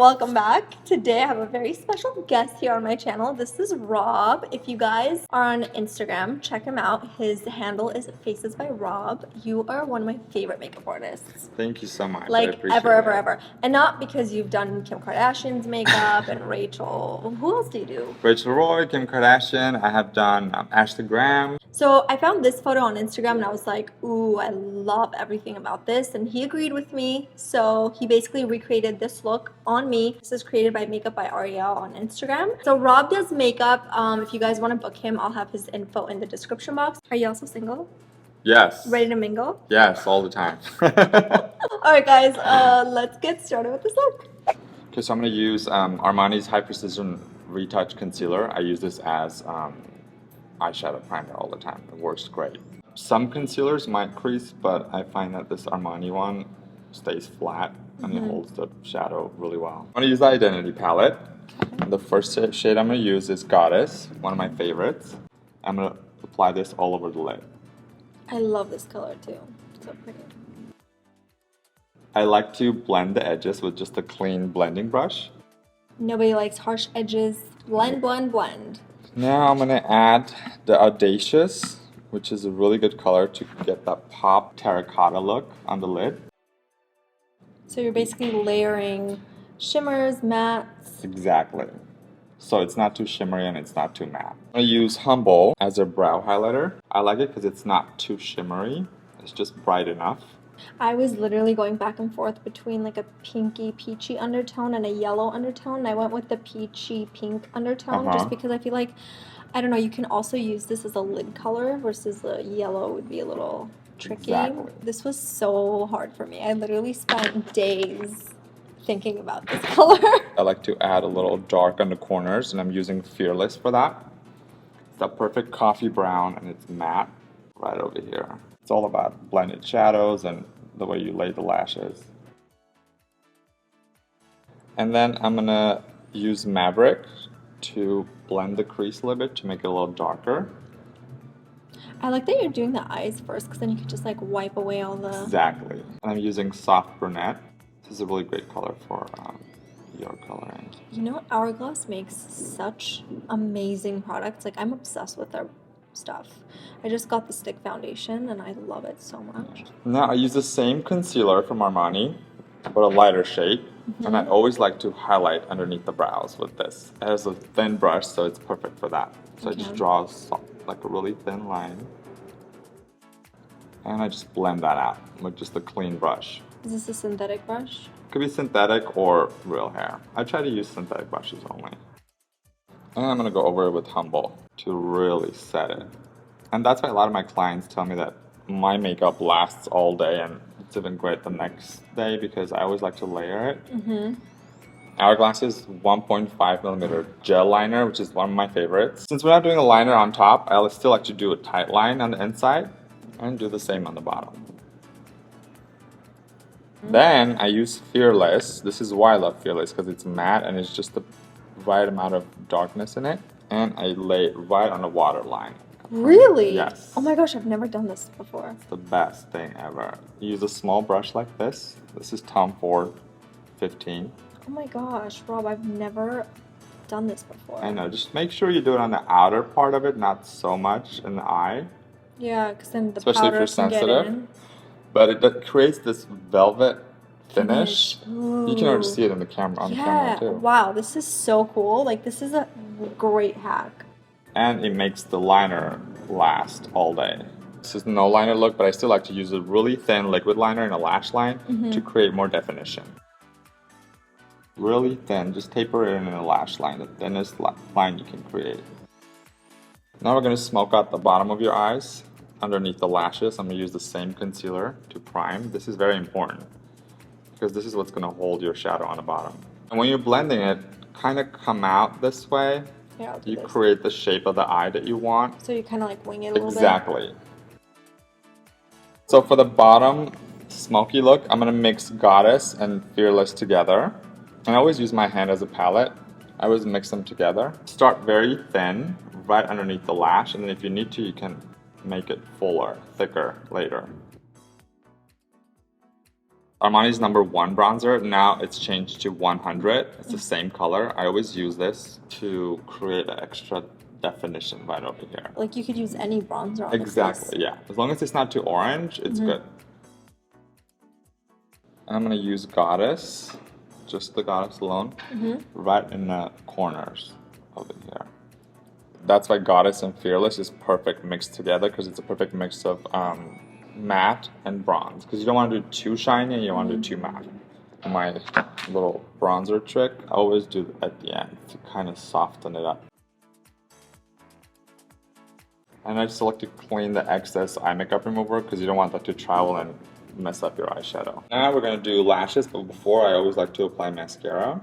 welcome back. Today I have a very special guest here on my channel. This is Rob. If you guys are on Instagram, check him out. His handle is Faces by Rob. You are one of my favorite makeup artists. Thank you so much. Like ever. And not because you've done Kim Kardashian's makeup and Rachel. Who else do you do? Rachel Roy, Kim Kardashian. I have done Ashley Graham. So I found this photo on Instagram and I was like, ooh, I love everything about this. And he agreed with me. So he basically recreated this look on me. This is created by MakeUpByAriel on Instagram. So Rob does makeup. If you guys want to book him, I'll have his info in the description box. Are you also single? Yes. Ready to mingle? Yes, all the time. Alright guys, let's get started with this look. Okay, so I'm going to use Armani's High Precision Retouch Concealer. I use this as eyeshadow primer all the time. It works great. Some concealers might crease, but I find that this Armani one stays flat and it holds the shadow really well. I'm going to use the Identity Palette. The first shade I'm going to use is Goddess, one of my favorites. I'm going to apply this all over the lid. I love this color too. So pretty. I like to blend the edges with just a clean blending brush. Nobody likes harsh edges. Blend, blend, blend. Now I'm going to add the Audacious, which is a really good color to get that pop terracotta look on the lid. So you're basically layering shimmers, mattes. Exactly. So it's not too shimmery and it's not too matte. I'm going to use Humble as a brow highlighter. I like it because it's not too shimmery. It's just bright enough. I was literally going back and forth between like a pinky peachy undertone and a yellow undertone. And I went with the peachy pink undertone just because I feel like, I don't know, you can also use this as a lid color versus the yellow would be a little tricky. Exactly. This was so hard for me. I literally spent days thinking about this color. I like to add a little dark on the corners and I'm using Fearless for that. It's that perfect coffee brown and it's matte right over here. It's all about blended shadows and the way you lay the lashes. And then I'm going to use Maverick to blend the crease a little bit to make it a little darker. I like that you're doing the eyes first because then you can just like wipe away all the... Exactly. And I'm using Soft Brunette. This is a really great color for your coloring. You know what? Hourglass makes such amazing products. Like, I'm obsessed with their stuff. I just got the stick foundation and I love it so much. Now I use the same concealer from Armani, but a lighter shade. And I always like to highlight underneath the brows with this. It has a thin brush, so it's perfect for that. So I just draw like a really thin line. And I just blend that out with just a clean brush. Is this a synthetic brush? Could be synthetic or real hair. I try to use synthetic brushes only. And I'm going to go over it with Humble to really set it. And that's why a lot of my clients tell me that my makeup lasts all day and it's even great the next day because I always like to layer it. Hourglass's 1.5mm gel liner, which is one of my favorites. Since we're not doing a liner on top, I still like to do a tight line on the inside and do the same on the bottom. Then I use Fearless. This is why I love Fearless because it's matte and it's just the right amount of darkness in it. And I lay it right on the waterline. Really? Yes. Oh my gosh, I've never done this before. It's the best thing ever. You use a small brush like this. This is Tom Ford 15. Oh my gosh, Rob, I've never done this before. I know. Just make sure you do it on the outer part of it, not so much in the eye. Yeah, because then the especially if powder you're can get sensitive. in. But it creates this velvet finish. Ooh. You can already see it in the camera on the camera too. Wow, this is so cool. Like, this is a great hack. And it makes the liner last all day. This is no liner look, but I still like to use a really thin liquid liner and a lash line to create more definition. Really thin, just taper it in a lash line, the thinnest line you can create. Now we're going to smoke out the bottom of your eyes. Underneath the lashes, I'm going to use the same concealer to prime. This is very important because this is what's going to hold your shadow on the bottom. And when you're blending it, kind of come out this way. Yeah, you create the shape of the eye that you want. So you kind of like wing it a little bit? Exactly. So for the bottom smoky look, I'm going to mix Goddess and Fearless together. And I always use my hand as a palette. I always mix them together. Start very thin, right underneath the lash. And then if you need to, you can make it fuller, thicker later. Armani's #1 bronzer. Now it's changed to 100. It's the same color. I always use this to create an extra definition right over here. Like you could use any bronzer on Exactly, yeah. As long as it's not too orange, it's good. And I'm going to use Goddess, just the Goddess alone, right in the corners over here. That's why Goddess and Fearless is perfect mixed together, because it's a perfect mix of matte and bronze. Because you don't want to do too shiny and you don't want to do too matte. My little bronzer trick, I always do at the end to kind of soften it up. And I just like to clean the excess eye makeup remover because you don't want that to travel and mess up your eyeshadow. Now we're going to do lashes, but before I always like to apply mascara.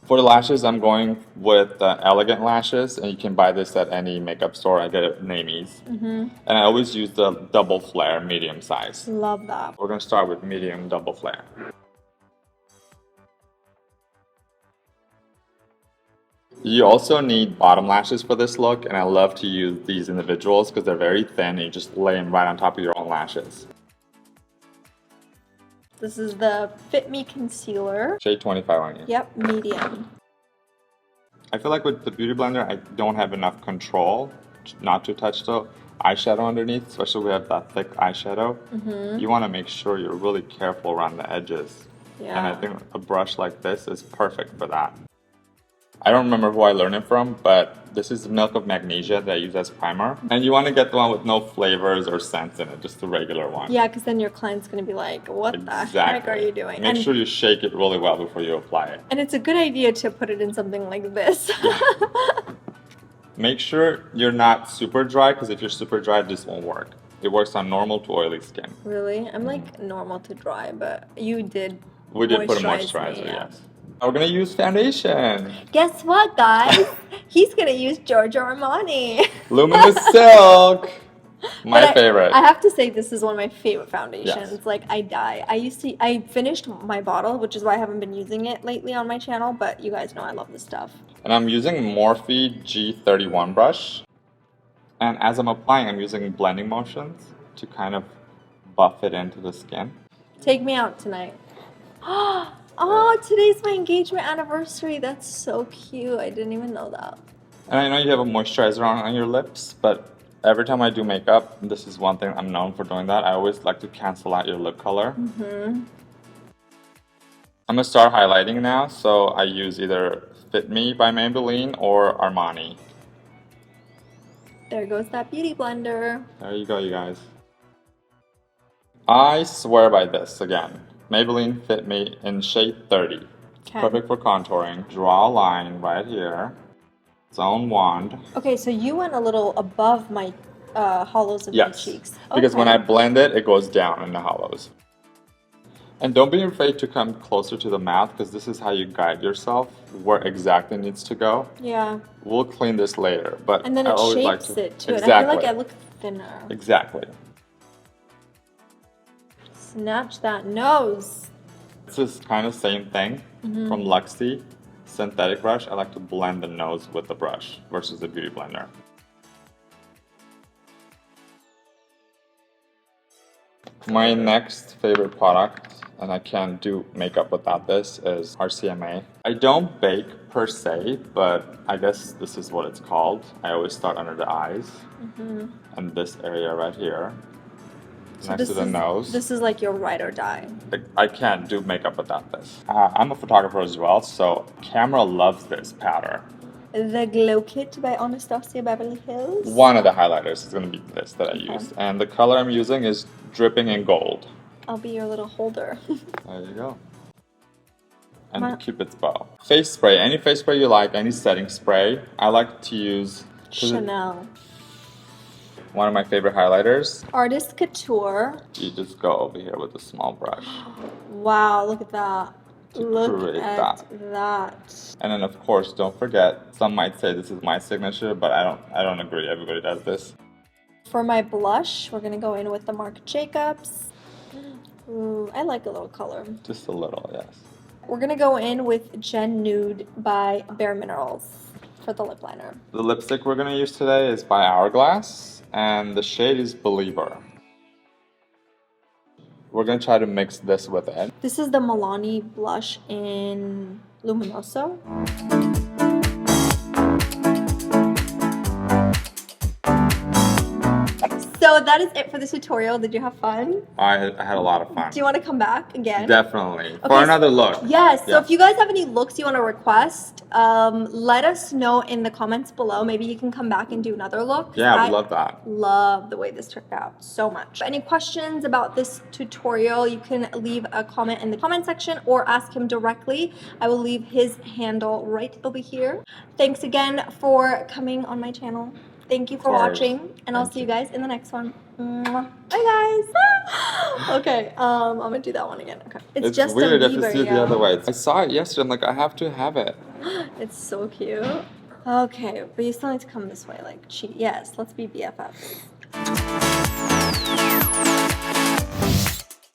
For the lashes, I'm going with Elegant Lashes, and you can buy this at any makeup store. I get it at Namie's. And I always use the double flare, medium size. Love that. We're going to start with medium double flare. You also need bottom lashes for this look, and I love to use these individuals because they're very thin and you just lay them right on top of your own lashes. This is the Fit Me Concealer. Shade 25 on you. Yep, medium. I feel like with the Beauty Blender, I don't have enough control not to touch the eyeshadow underneath, especially with that thick eyeshadow. You want to make sure you're really careful around the edges. Yeah. And I think a brush like this is perfect for that. I don't remember who I learned it from, but this is Milk of Magnesia that I use as primer. And you want to get the one with no flavors or scents in it, just the regular one. Yeah, because then your client's going to be like, what the heck are you doing? Make sure you shake it really well before you apply it. And it's a good idea to put it in something like this. Make sure you're not super dry, because if you're super dry, this won't work. It works on normal to oily skin. Really? I'm like normal to dry, but you did We did put a moisturize moisturizer, me, yeah. yes. Now we're going to use foundation. Guess what, guys? He's going to use Giorgio Armani. Luminous Silk. My favorite. I have to say this is one of my favorite foundations. Yes. Like I die. I finished my bottle, which is why I haven't been using it lately on my channel, but you guys know I love this stuff. And I'm using Morphe G31 brush. And as I'm applying, I'm using blending motions to kind of buff it into the skin. Take me out tonight. Oh, today's my engagement anniversary. That's so cute. I didn't even know that. And I know you have a moisturizer on your lips, but every time I do makeup, this is one thing I'm known for doing that. I always like to cancel out your lip color. I'm going to start highlighting now, so I use either Fit Me by Maybelline or Armani. There goes that beauty blender. There you go, you guys. I swear by this again. Maybelline Fit Me in shade 30. Okay. Perfect for contouring. Draw a line right here. Zone wand. Okay, so you went a little above my hollows of my cheeks. Because when I blend it, it goes down in the hollows. And don't be afraid to come closer to the mouth, because this is how you guide yourself where exactly needs to go. Yeah. We'll clean this later, but and then I it always shapes like to... it too. Exactly. And I feel like I look thinner. Exactly. Snatch that nose. This is kind of same thing from Luxie synthetic brush. I like to blend the nose with the brush versus the beauty blender. My next favorite product, and I can't do makeup without this, is RCMA. I don't bake per se, but I guess this is what it's called. I always start under the eyes and this area right here. So next to the nose. This is like your ride or die. I can't do makeup without this. I'm a photographer as well, so camera loves this powder. The Glow Kit by Anastasia Beverly Hills. One of the highlighters is going to be this that I used. And the color I'm using is Dripping in Gold. I'll be your little holder. There you go. And the Cupid's bow. Face spray. Any face spray you like, any setting spray. I like to use... Chanel. One of my favorite highlighters. Artist Couture. You just go over here with a small brush. Wow, look at that. Look at that. that. And then of course, don't forget, some might say this is my signature, but I don't agree. Everybody does this. For my blush, we're gonna go in with the Marc Jacobs. Ooh, I like a little color. Just a little, yes. We're gonna go in with Gen Nude by Bare Minerals for the lip liner. The lipstick we're gonna use today is by Hourglass, and the shade is Believer. we're gonna try to mix this with it. This is the Milani blush in Luminoso. So that is it for this tutorial. Did you have fun? I had a lot of fun. Do you want to come back again? Definitely. Okay, For another look. Yes. So if you guys have any looks you want to request, let us know in the comments below. Maybe you can come back and do another look. Yeah, I would love that. Love the way this turned out so much. Any questions about this tutorial, you can leave a comment in the comment section or ask him directly. I will leave his handle right over here. Thanks again for coming on my channel. Thank you for watching, and I'll see you guys in the next one. Mwah. Bye, guys. Okay, I'm gonna do that one again. Okay, It's just weird a if you Bieber, see it the other way. I saw it yesterday. I'm like, I have to have it. It's so cute. Okay, but you still need to come this way, like cheat. Yes, let's be BFFs.